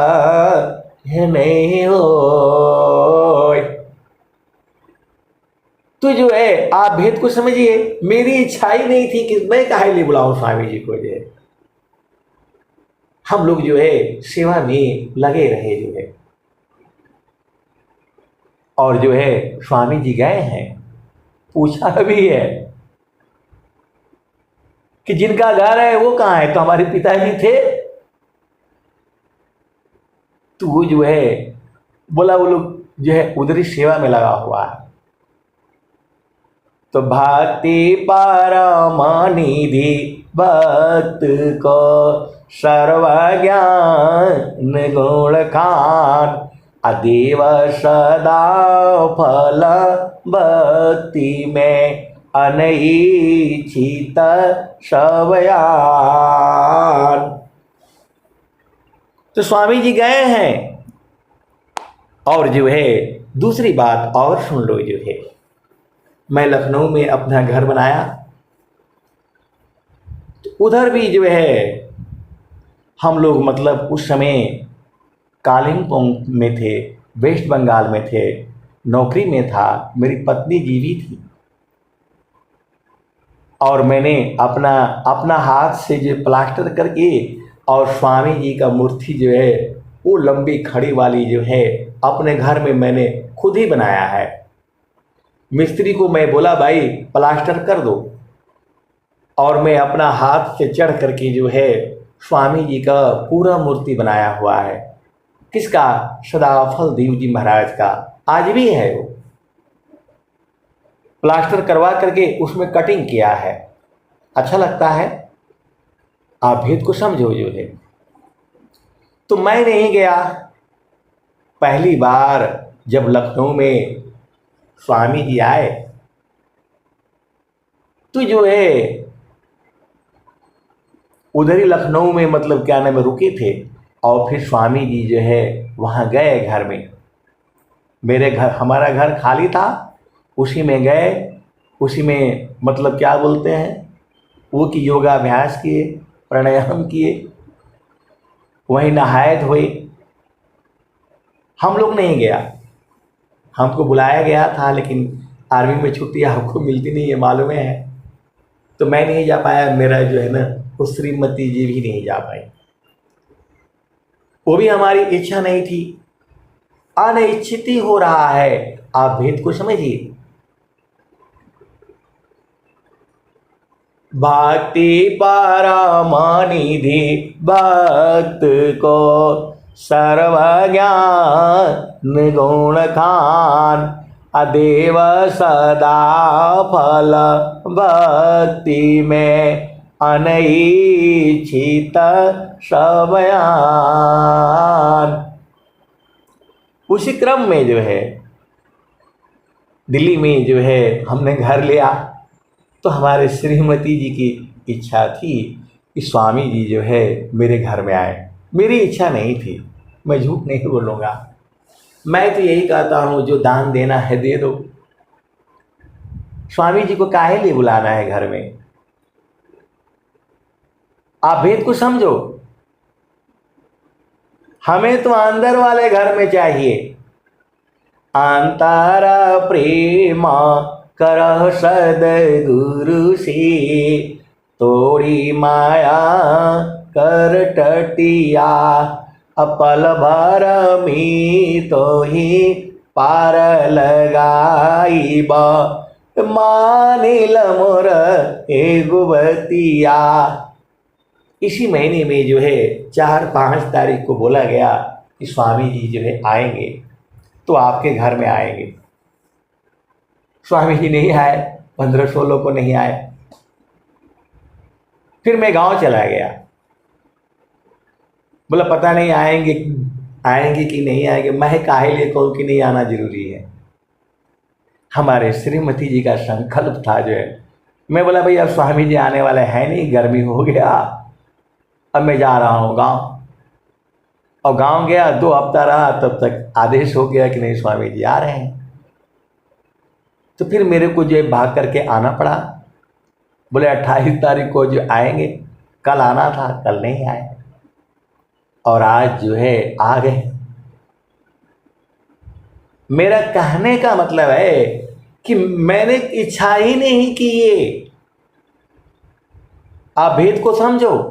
नहीं हो। तो जो है आप भेद को समझिए, मेरी इच्छा ही नहीं थी कि मैं काहे लिए बुलाऊं स्वामी जी को। जो है हम लोग जो है सेवा में लगे रहे जो है, और जो है स्वामी जी गए हैं। पूछा भी है कि जिनका घर है वो कहाँ है, तो हमारे पिताजी थे। तो वो जो है बोला वो लोग जो है उधर ही सेवा में लगा हुआ है। तो भक्ति परम निधि भक्त को सर्वज्ञान गुण खान, अदेव सदा फल भक्ति में अनईच्छित सवयान। तो स्वामी जी गए हैं। और जो है दूसरी बात और सुन लो, जो है मैं लखनऊ में अपना घर बनाया, तो उधर भी जो है हम लोग मतलब उस समय कालिम्पोंग में थे, वेस्ट बंगाल में थे, नौकरी में था, मेरी पत्नी जीवी थी, और मैंने अपना हाथ से जो प्लास्टर करके, और स्वामी जी का मूर्ति जो है वो लंबी खड़ी वाली जो है अपने घर में मैंने खुद ही बनाया है। मिस्त्री को मैं बोला भाई प्लास्टर कर दो, और मैं अपना हाथ से चढ़ करके जो है स्वामी जी का पूरा मूर्ति बनाया हुआ है। किसका? सदाफल देव जी महाराज का, आज भी है। वो प्लास्टर करवा करके उसमें कटिंग किया है, अच्छा लगता है। आप भेद को समझो जो है। तो मैं नहीं गया, पहली बार जब लखनऊ में स्वामी जी आए तो जो है उधर ही लखनऊ में मतलब क्या नाम है रुके थे, और फिर स्वामी जी जो है वहाँ गए घर में। मेरे घर, हमारा घर खाली था, उसी में गए, उसी में मतलब क्या बोलते हैं वो कि योगाभ्यास किए, प्राणायाम किए, वहीं नहाए धोए। हम लोग नहीं गया, हमको बुलाया गया था, लेकिन आर्मी में छुट्टी आपको मिलती नहीं है, मालूम है। तो मैं नहीं जा पाया, मेरा जो है ना वो श्रीमती जी भी नहीं जा पाई। वो भी हमारी इच्छा नहीं थी, अनिश्चित ही हो रहा है। आप भेद को समझिए। भक्ति परमनिधि भक्त को सर्वज्ञान गुण खान, अदेव सदा फल भक्ति में अनैच्छित सबयान। उसी क्रम में जो है दिल्ली में जो है हमने घर लिया, तो हमारे श्रीमती जी की इच्छा थी कि स्वामी जी जो है मेरे घर में आए। मेरी इच्छा नहीं थी, मैं झूठ नहीं बोलूँगा। मैं तो यही कहता हूँ, जो दान देना है दे दो। स्वामी जी को काहे लिए बुलाना है घर में? आप भेद को समझो। हमें तो अंदर वाले घर में चाहिए। अंतरा प्रेम करह सदगुरु से, तोड़ी माया कर टटिया, अपल भर में तो ही पार लगाईब, मानिल मोर एगुबतिया। इसी महीने में जो है 4-5 तारीख को बोला गया कि स्वामी जी जो है आएंगे, तो आपके घर में आएंगे। स्वामी जी नहीं आए, 15-16 को नहीं आए। फिर मैं गांव चला गया, बोला पता नहीं आएंगे कि नहीं आएंगे। मैं काहे लिए कहूँ कि नहीं आना जरूरी है। हमारे श्रीमती जी का संकल्प था जो है। मैं बोला भाई अब स्वामी जी आने वाले हैं नहीं, गर्मी हो गया, अब मैं जा रहा हूँ गांव। और गांव गया, 2 हफ्ता रहा, तब तक आदेश हो गया कि नहीं स्वामी जी आ रहे हैं। तो फिर मेरे को जो है भाग करके आना पड़ा। बोले 28 तारीख को जो आएंगे, कल आना था, कल नहीं आए, और आज जो है आ गए। मेरा कहने का मतलब है कि मैंने इच्छा ही नहीं की ये। आप भेद को समझो।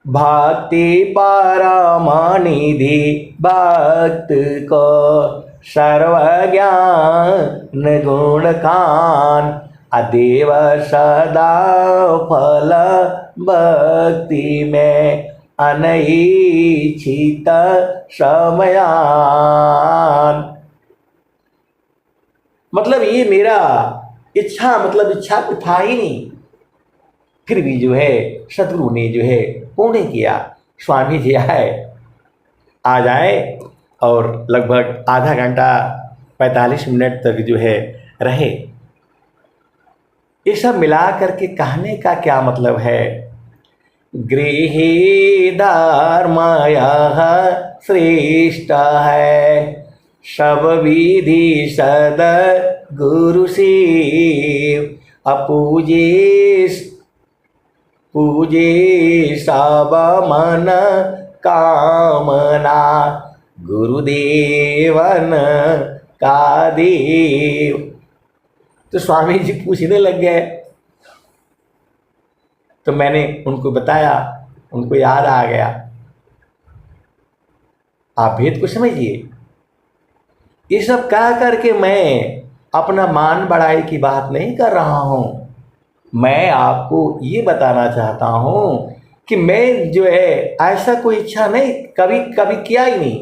भक्ति परमनिधि भक्त को सर्वज्ञान गुण खान, अदेव सदा फल भक्ति में अनैच्छित समयान। मतलब ये मेरा इच्छा तो था ही नहीं। फिर भी जो है सदगुरु ने जो है पूर्ण किया। स्वामी जी आ जाए और लगभग आधा घंटा 45 मिनट तक जो है रहे। ये सब मिला करके कहने का क्या मतलब है? गृहे धर्मयः श्रेष्ठ है, सब विधि सद गुरु सेव, पूजे सब मन कामना, गुरुदेवन का देव। तो स्वामी जी पूछने लग गए, तो मैंने उनको बताया, उनको याद आ गया। आप भेद को समझिए। ये सब कह करके मैं अपना मान बढ़ाई की बात नहीं कर रहा हूँ। मैं आपको ये बताना चाहता हूँ कि मैं जो है ऐसा कोई इच्छा नहीं कभी किया ही नहीं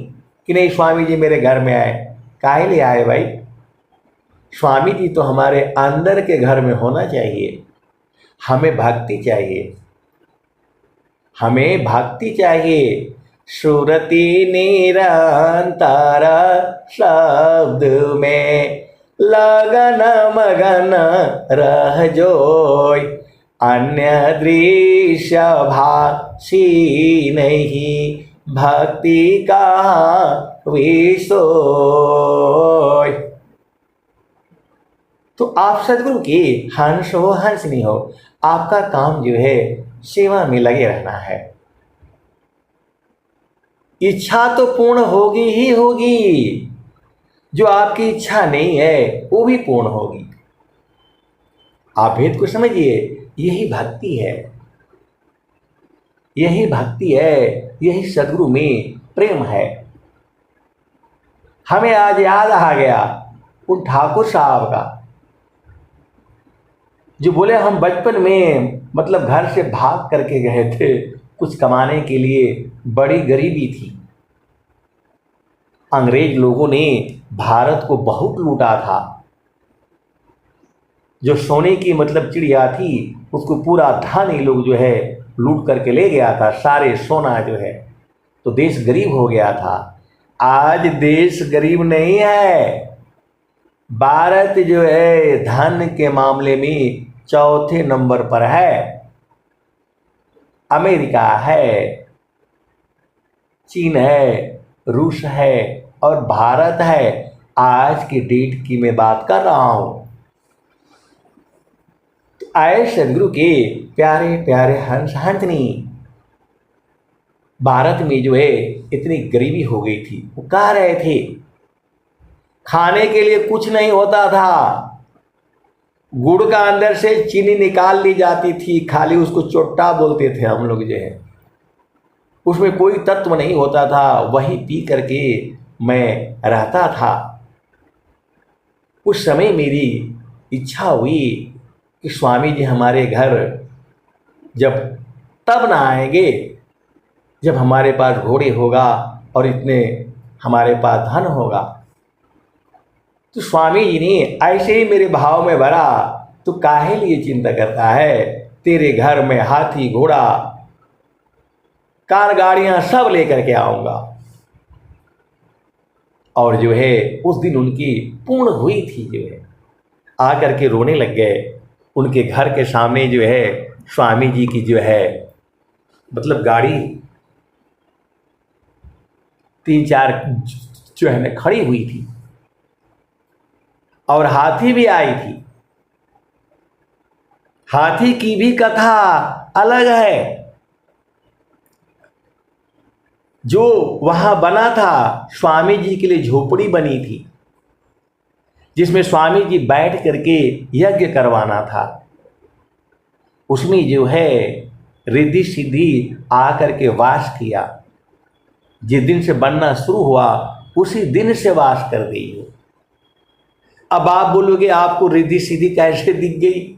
कि नहीं स्वामी जी मेरे घर में आए। काहे लिए आए भाई? स्वामी जी तो हमारे अंदर के घर में होना चाहिए। हमें भक्ति चाहिए, सुरति निरंतर शब्द में लगन मगन रह जोय, अन्य दृश्य भाषी नहीं, भक्ति का विषय। तो आप सदगुरु के हंस हो हंस नहीं हो, आपका काम जो है सेवा में लगे रहना है। इच्छा तो पूर्ण होगी ही होगी, जो आपकी इच्छा नहीं है वो भी पूर्ण होगी। आप भेद को समझिए, यही भक्ति है, यही भक्ति है, यही सदगुरु में प्रेम है। हमें आज याद आ गया उन ठाकुर साहब का, जो बोले हम बचपन में मतलब घर से भाग करके गए थे कुछ कमाने के लिए, बड़ी गरीबी थी, अंग्रेज लोगों ने भारत को बहुत लूटा था, जो सोने की मतलब चिड़िया थी उसको पूरा धन ही लोग जो है लूट करके ले गया था, सारे सोना जो है, तो देश गरीब हो गया था। आज देश गरीब नहीं है, भारत जो है धन के मामले में चौथे नंबर पर है। अमेरिका है, चीन है, रूस है और भारत है। आज की डेट की मैं बात कर रहा हूं। तो आए सदगुरु के प्यारे प्यारे हंस हंसनी, भारत में जो है इतनी गरीबी हो गई थी, वो कह रहे थे खाने के लिए कुछ नहीं होता था, गुड़ का अंदर से चीनी निकाल ली जाती थी, खाली उसको चोट्टा बोलते थे हम लोग जो है, उसमें कोई तत्व नहीं होता था, वही पी करके मैं रहता था। उस समय मेरी इच्छा हुई कि स्वामी जी हमारे घर जब तब ना आएंगे जब हमारे पास घोड़े होगा और इतने हमारे पास धन होगा। तो स्वामी जी ने ऐसे ही मेरे भाव में भरा, तो काहे लिए चिंता करता है, तेरे घर में हाथी घोड़ा कार गाड़ियां सब लेकर के आऊंगा। और जो है उस दिन उनकी पूर्ण हुई थी, जो है आकर के रोने लग गए। उनके घर के सामने जो है स्वामी जी की जो है मतलब गाड़ी 3-4 जो है ना खड़ी हुई थी और हाथी भी आई थी। हाथी की भी कथा अलग है। जो वहां बना था स्वामी जी के लिए झोपड़ी बनी थी, जिसमें स्वामी जी बैठ करके यज्ञ करवाना था। उसमें जो है रिद्धि सिद्धि आकर के वास किया। जिस दिन से बनना शुरू हुआ उसी दिन से वास कर गई हो। अब आप बोलोगे आपको रिद्धि सिद्धि कैसे दिख गई?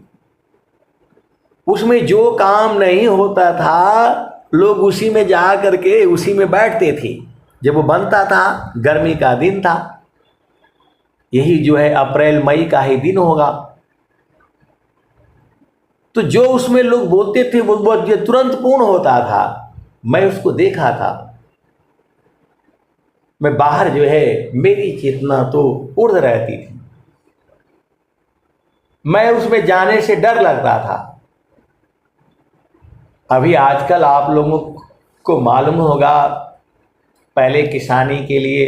उसमें जो काम नहीं होता था लोग उसी में जा करके उसी में बैठते थे। जब वो बनता था गर्मी का दिन था, यही जो है अप्रैल मई का ही दिन होगा, तो जो उसमें लोग बोलते थे वो तुरंत पूर्ण होता था। मैं उसको देखा था। मैं बाहर जो है मेरी चेतना तो उड़ रहती थी, मैं उसमें जाने से डर लगता था। अभी आजकल आप लोगों को मालूम होगा, पहले किसानी के लिए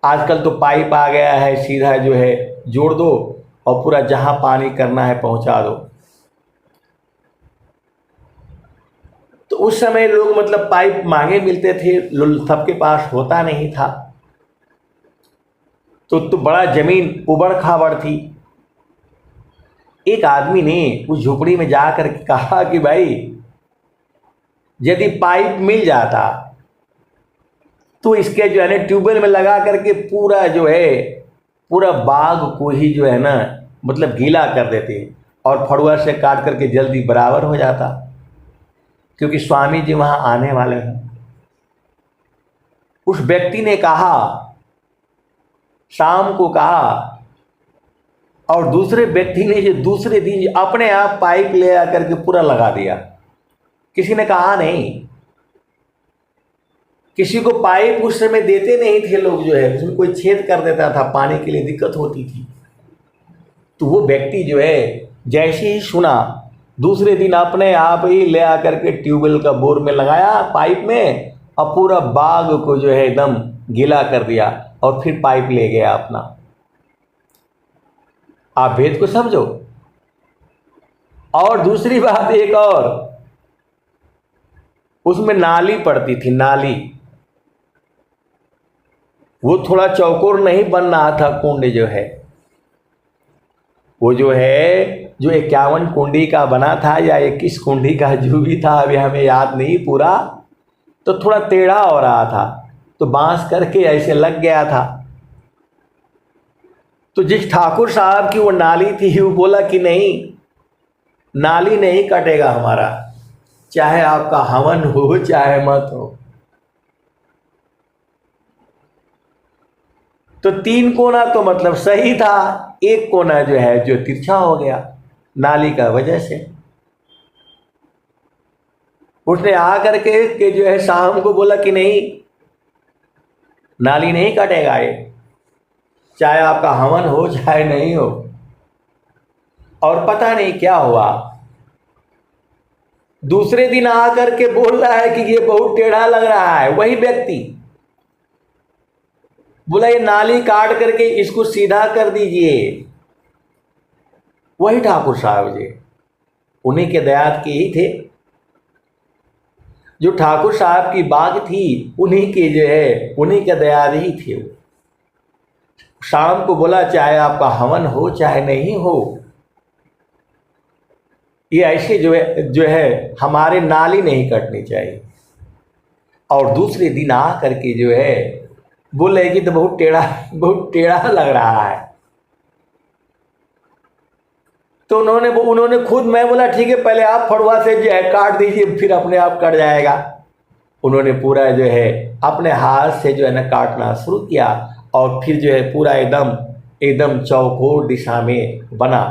आजकल तो पाइप आ गया है, सीधा जो है जोड़ दो और पूरा जहां पानी करना है पहुंचा दो। तो उस समय लोग मतलब पाइप मांगे मिलते थे, सबके पास होता नहीं था। तो बड़ा जमीन उबड़ खाबड़ थी। एक आदमी ने उस झोपड़ी में जाकर कहा कि भाई यदि पाइप मिल जाता तो इसके जो है ना ट्यूबवेल में लगा करके पूरा जो है पूरा बाग को ही जो है ना मतलब गीला कर देते और फड़ुआ से काट करके जल्दी बराबर हो जाता, क्योंकि स्वामी जी वहां आने वाले हैं। उस व्यक्ति ने कहा, शाम को कहा, और दूसरे व्यक्ति ने जो दूसरे दिन अपने आप पाइप ले आकर के पूरा लगा दिया। किसी ने कहा नहीं। किसी को पाइप उस समय देते नहीं थे लोग, जो है उसमें कोई छेद कर देता था, पानी के लिए दिक्कत होती थी। तो वो व्यक्ति जो है जैसे ही सुना, दूसरे दिन अपने आप ही ले आकर के ट्यूबवेल का बोर में लगाया पाइप में और पूरा बाग को जो है एकदम गीला कर दिया और फिर पाइप ले गया अपना। आप भेद को समझो। और दूसरी बात एक और, उसमें नाली पड़ती थी, नाली, वो थोड़ा चौकोर नहीं बन रहा था कुंड जो है, वो जो है जो 51 कुंडी का बना था या 21 कुंडी का जो भी था, अभी हमें याद नहीं पूरा, तो थोड़ा टेढ़ा हो रहा था, तो बांस करके ऐसे लग गया था। तो जिस ठाकुर साहब की वो नाली थी, वो बोला कि नहीं, नाली नहीं कटेगा हमारा, चाहे आपका हवन हो चाहे मत हो। तो 3 कोना तो मतलब सही था, एक कोना जो है जो तिरछा हो गया नाली का वजह से। उसने आकर के जो है शाम को बोला कि नहीं, नाली नहीं कटेगा ये, चाहे आपका हवन हो चाहे नहीं हो। और पता नहीं क्या हुआ, दूसरे दिन आकर के बोल रहा है कि ये बहुत टेढ़ा लग रहा है। वही व्यक्ति बोला ये नाली काट करके इसको सीधा कर दीजिए। वही ठाकुर साहब जी, उन्हीं के दयात के ही थे, जो ठाकुर साहब की बाग थी उन्हीं के जो है, उन्हीं के दयाद ही थे। वो शाम को बोला चाहे आपका हवन हो चाहे नहीं हो, ये ऐसे जो है हमारे नाली नहीं कटनी चाहिए। और दूसरे दिन आ करके जो है बोले कि तो बहुत टेढ़ा लग रहा है। तो उन्होंने खुद, मैं बोला ठीक है पहले आप फड़ुआ से जो है काट दीजिए, फिर अपने आप कट जाएगा। उन्होंने पूरा जो है अपने हाथ से जो है ना काटना शुरू किया, और फिर जो है पूरा एकदम चौकोर दिशा में बना,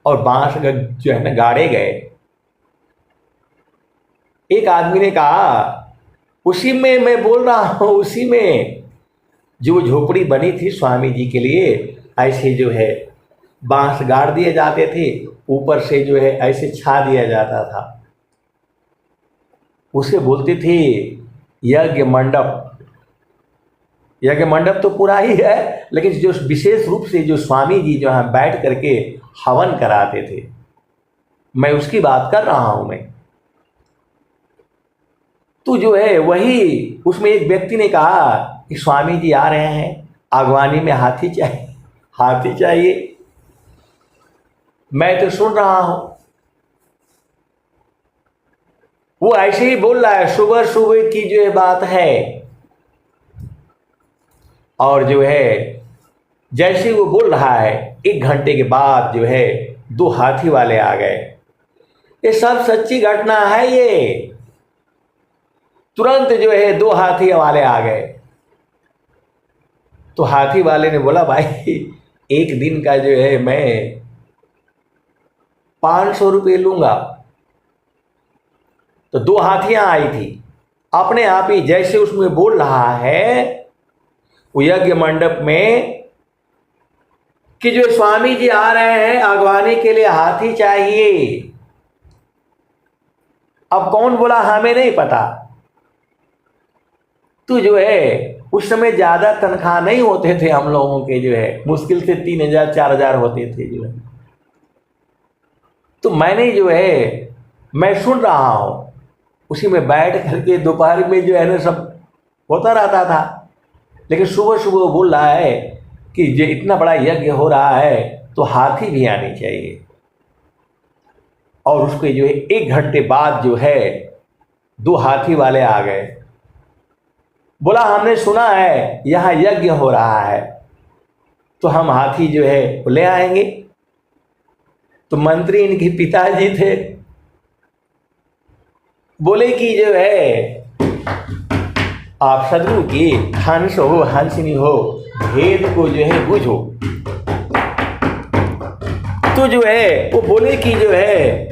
और बांस जो है ना गाड़े गए। एक आदमी ने कहा, उसी में मैं बोल रहा हूँ, उसी में जो झोपड़ी बनी थी स्वामी जी के लिए, ऐसे जो है बांस गाड़ दिए जाते थे, ऊपर से जो है ऐसे छा दिया जाता था। उसे बोलते थे यज्ञ मंडप। यज्ञ मंडप तो पूरा ही है, लेकिन जो विशेष रूप से जो स्वामी जी जो है बैठ करके हवन कराते थे, मैं उसकी बात कर रहा हूं मैं। तो जो है वही, उसमें एक व्यक्ति ने कहा कि स्वामी जी आ रहे हैं, आगवानी में हाथी चाहिए। मैं तो सुन रहा हूं, वो ऐसे ही बोल रहा है, सुबह सुबह की जो है बात है। और जो है जैसे वो बोल रहा है, 1 घंटे के बाद जो है 2 हाथी वाले आ गए। ये सब सच्ची घटना है ये। तुरंत जो है 2 हाथी वाले आ गए। तो हाथी वाले ने बोला भाई 1 दिन का जो है मैं 500 रुपये लूंगा। तो 2 हाथियां आई थी, अपने आप ही जैसे उसमें बोल रहा है वो यज्ञ मंडप में कि जो स्वामी जी आ रहे हैं, आगवानी के लिए हाथी चाहिए। अब कौन बोला हमें नहीं पता। तो जो है उस समय ज़्यादा तनख्वाह नहीं होते थे हम लोगों के, जो है मुश्किल से 3000 4000 होते थे जो है। तो मैंने जो है मैं सुन रहा हूँ, उसी में बैठ करके दोपहर में जो है ना सब होता रहता था। लेकिन सुबह सुबह बोल रहा है कि जो इतना बड़ा यज्ञ हो रहा है तो हाथी भी आनी चाहिए। और उसके जो है 1 घंटे बाद जो है 2 हाथी वाले आ गए। बोला हमने सुना है यहाँ यज्ञ हो रहा है, तो हम हाथी जो है ले आएंगे। तो मंत्री इनके पिताजी थे, बोले कि जो है आप सदगुरु की हंस हो हंसनी हो, भेद को जो है बुझो। तो जो है वो बोले कि जो है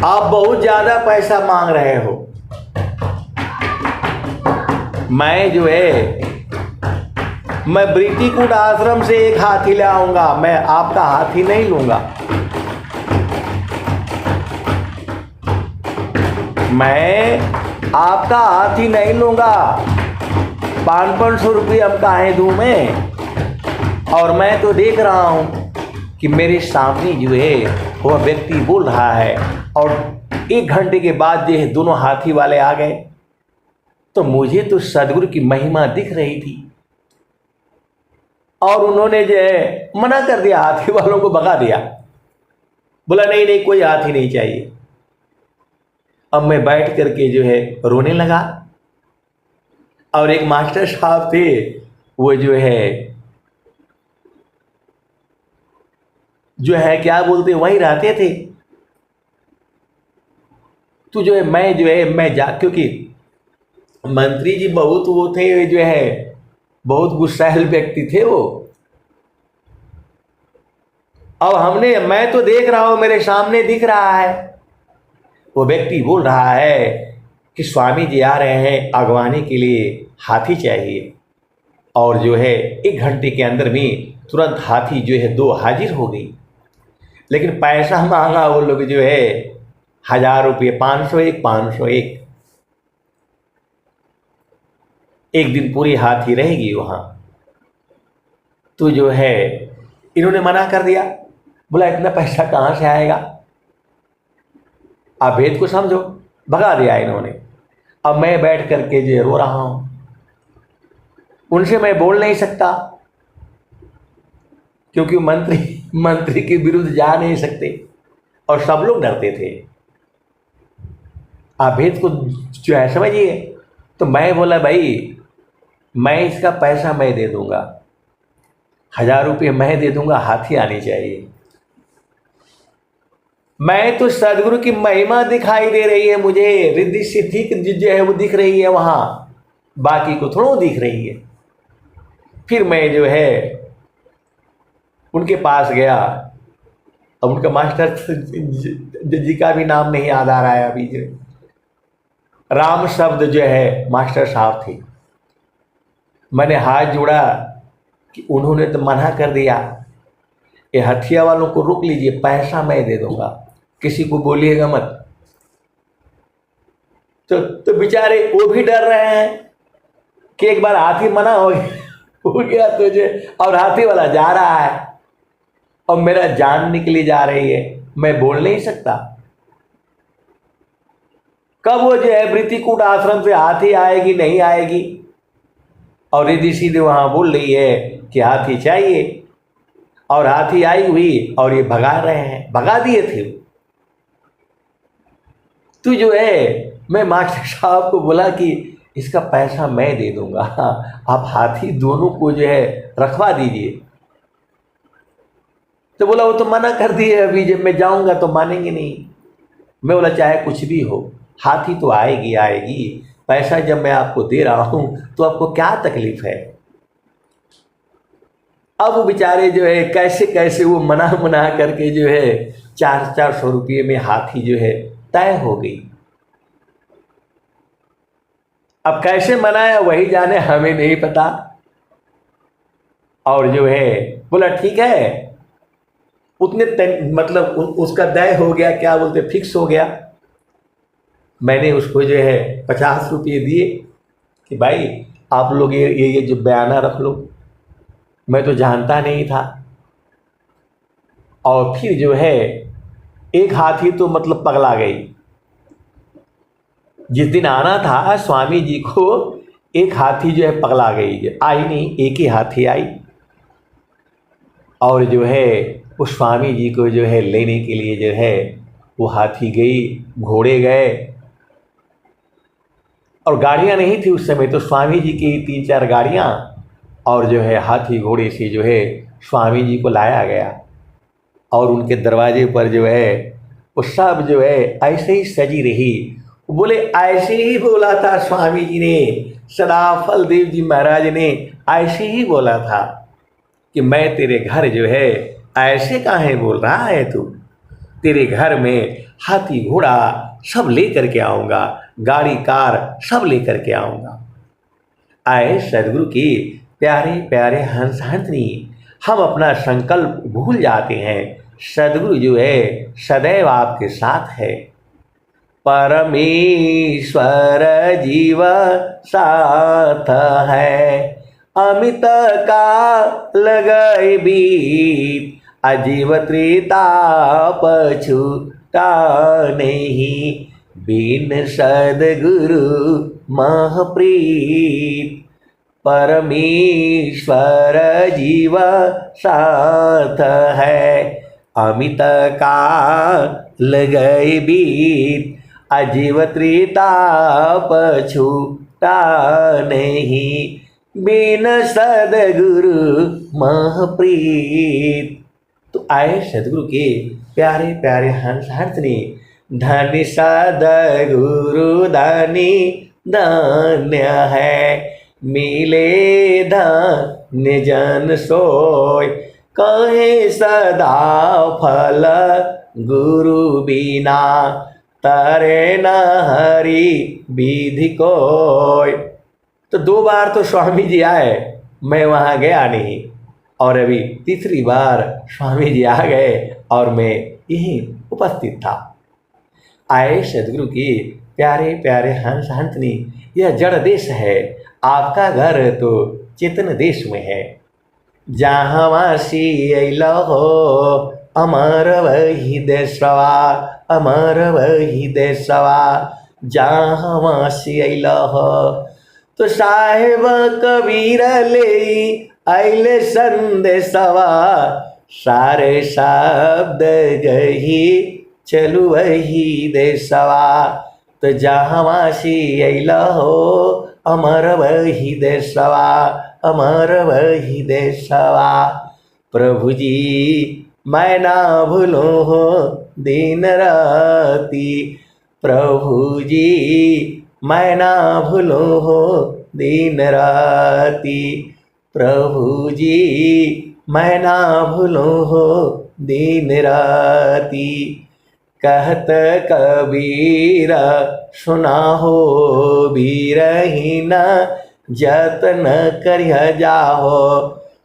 आप बहुत ज्यादा पैसा मांग रहे हो, मैं जो है मैं ब्रिटिकुट आश्रम से 1 हाथी ले आऊंगा, मैं आपका हाथी नहीं लूंगा। मैं आपका हाथी नहीं लूंगा, 500 रुपये अब काहे दूं मैं। और मैं तो देख रहा हूँ कि मेरे सामने जो है वह व्यक्ति बोल रहा है, और 1 घंटे के बाद जो है दोनों हाथी वाले आ गए। तो मुझे तो सदगुरु की महिमा दिख रही थी, और उन्होंने जो है मना कर दिया, हाथी वालों को भगा दिया। बोला नहीं नहीं, कोई हाथी नहीं चाहिए। अब मैं बैठ करके जो है रोने लगा, और एक मास्टर साहब थे, वो जो है क्या बोलते वहीं रहते थे। तो जो है मैं जा, क्योंकि मंत्री जी बहुत वो थे, जो है बहुत गुस्सैल व्यक्ति थे वो। अब मैं तो देख रहा हूं, मेरे सामने दिख रहा है, वो व्यक्ति बोल रहा है कि स्वामी जी आ रहे हैं, अगवानी के लिए हाथी चाहिए। और जो है 1 घंटे के अंदर में तुरंत हाथी जो है 2 हाजिर हो गई। लेकिन पैसा मांगा वो लोग जो है 1000 रुपये, 501 501। एक दिन पूरी हाथी रहेगी वहाँ। तो जो है इन्होंने मना कर दिया, बोला इतना पैसा कहाँ से आएगा, आप भेद को समझो, भगा दिया इन्होंने। अब मैं बैठ करके जो रो रहा हूँ, उनसे मैं बोल नहीं सकता, क्योंकि मंत्री के विरुद्ध जा नहीं सकते, और सब लोग डरते थे। आप भेद को जो है समझिए। तो मैं बोला भाई, मैं इसका पैसा मैं दे दूंगा, 1000 रुपये मैं दे दूंगा, हाथी आनी चाहिए। मैं तो सदगुरु की महिमा दिखाई दे रही है, मुझे रिद्धि सिद्धि जो है वो दिख रही है वहां, बाकी को थोड़ा दिख रही है। फिर मैं जो है उनके पास गया। अब उनका मास्टर जी का भी नाम नहीं याद आ रहा है अभी, जो राम शब्द जो है मास्टर साहब थे। मैंने हाथ जोड़ा कि उन्होंने तो मना कर दिया, ये हथिया वालों को रोक लीजिए, पैसा मैं दे दूंगा, किसी को बोलिएगा मत। तो बेचारे वो भी डर रहे हैं कि एक बार हाथी मना हो गया तुझे, और हाथी वाला जा रहा है, और मेरा जान निकली जा रही है, मैं बोल नहीं सकता। कब वो जो है वृत्तिकूट आश्रम से हाथी आएगी नहीं आएगी, और रिद्धि सीधे वहां बोल रही है कि हाथी चाहिए, और हाथी आई हुई, और ये भगा रहे हैं, भगा दिए थे। तो जो है मैं मास्टर साहब को बोला कि इसका पैसा मैं दे दूंगा, आप हाथी दोनों को जो है रखवा दीजिए। तो बोला वो तो मना कर दिए, अभी जब मैं जाऊंगा तो मानेंगे नहीं। मैं बोला चाहे कुछ भी हो, हाथी तो आएगी आएगी, पैसा जब मैं आपको दे रहा हूं तो आपको क्या तकलीफ है। अब वो बेचारे जो है कैसे कैसे वो मना करके जो है 400 रुपये में हाथी जो है तय हो गई। अब कैसे मनाया वही जाने, हमें नहीं पता। और जो है बोला ठीक है, उतने मतलब उसका तय हो गया, क्या बोलते फिक्स हो गया। मैंने उसको जो है 50 रुपये दिए कि भाई आप लोग ये जो बयाना रख लो, मैं तो जानता नहीं था। और फिर जो है एक हाथी तो मतलब पगला गई। जिस दिन आना था स्वामी जी को, एक हाथी जो है पगला गई, आई नहीं, एक ही हाथी आई। और जो है उस स्वामी जी को जो है लेने के लिए जो है वो हाथी गई, घोड़े गए, और गाड़ियां नहीं थी उस समय, तो स्वामी जी की 3-4 गाड़ियां, और जो है हाथी घोड़े से जो है स्वामी जी को लाया गया। और उनके दरवाजे पर जो है वो सब जो है ऐसे ही सजी रही। बोले ऐसे ही बोला था स्वामी जी ने, सदाफल देव जी महाराज ने ऐसे ही बोला था कि मैं तेरे घर जो है ऐसे काहे बोल रहा है तू, तेरे घर में हाथी घोड़ा सब लेकर के आऊँगा, गाड़ी कार सब लेकर के आऊँगा। आए सदगुरु की प्यारे प्यारे हंस हंसनी, हम अपना संकल्प भूल जाते हैं। सदगुरु जो है सदैव आपके साथ है। परमेश्वर जीव साथ है, अमित काल गए बीत, अजीव त्रिताप छूटा नहीं, बिन सद्गुरु महप्रीत, परमेश्वर जीव साथ है, अमित काल गए बीत, अजीव त्रिताप छूटा नहीं, बिन सद्गुरु महप्रीत। तो आए सदगुरु के प्यारे प्यारे हंस हंसने, धन्य सद्गुरु धनी धन्य है, मिले धन्य जन सोय, कहे सदा फल गुरु बिना, तरे न हरि विधि कोय। तो 2 बार तो स्वामी जी आए, मैं वहाँ गया नहीं, और अभी तीसरी बार स्वामी जी आ गए और मैं यहीं उपस्थित था। आए सदगुरु के प्यारे प्यारे हंस हंसनी, यह जड़ देश है, आपका घर तो चेतन देश में है। जहाँ वासी अइला हो, अमर वही देशवा, अमर वही देशवा, जहाँ वासी अइला हो। तो साहेब कबीर ले आइले संदेशवा, सारे शब्द गही चलू वही देशवा। तो जहाँ वासी अइला हो, अमर वही देशवा, अमर वही देशवा। प्रभु जी मैं ना भूलूं हो दिन राती, प्रभु जी मैं ना भूलूं हो दिन राती, प्रभु जी मैं ना भूलूं हो दिन राती। कहत कबीर सुना हो बीरहीन, जतन करिह जाहो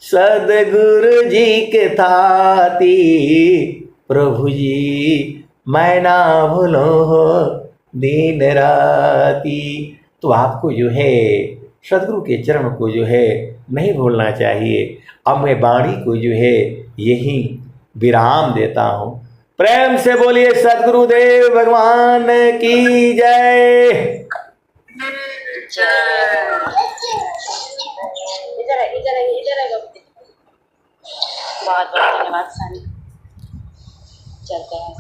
सदगुरु जी के थाती, प्रभु जी मैं ना भूलूं हो दिन राती। तो आपको जो है सदगुरु के चरण को जो है नहीं भूलना चाहिए। अब मैं वाणी को जो है यही विराम देता हूँ। प्रेम से बोलिए सदगुरुदेव भगवान की जय। बहुत बहुत धन्यवाद। चलते हैं।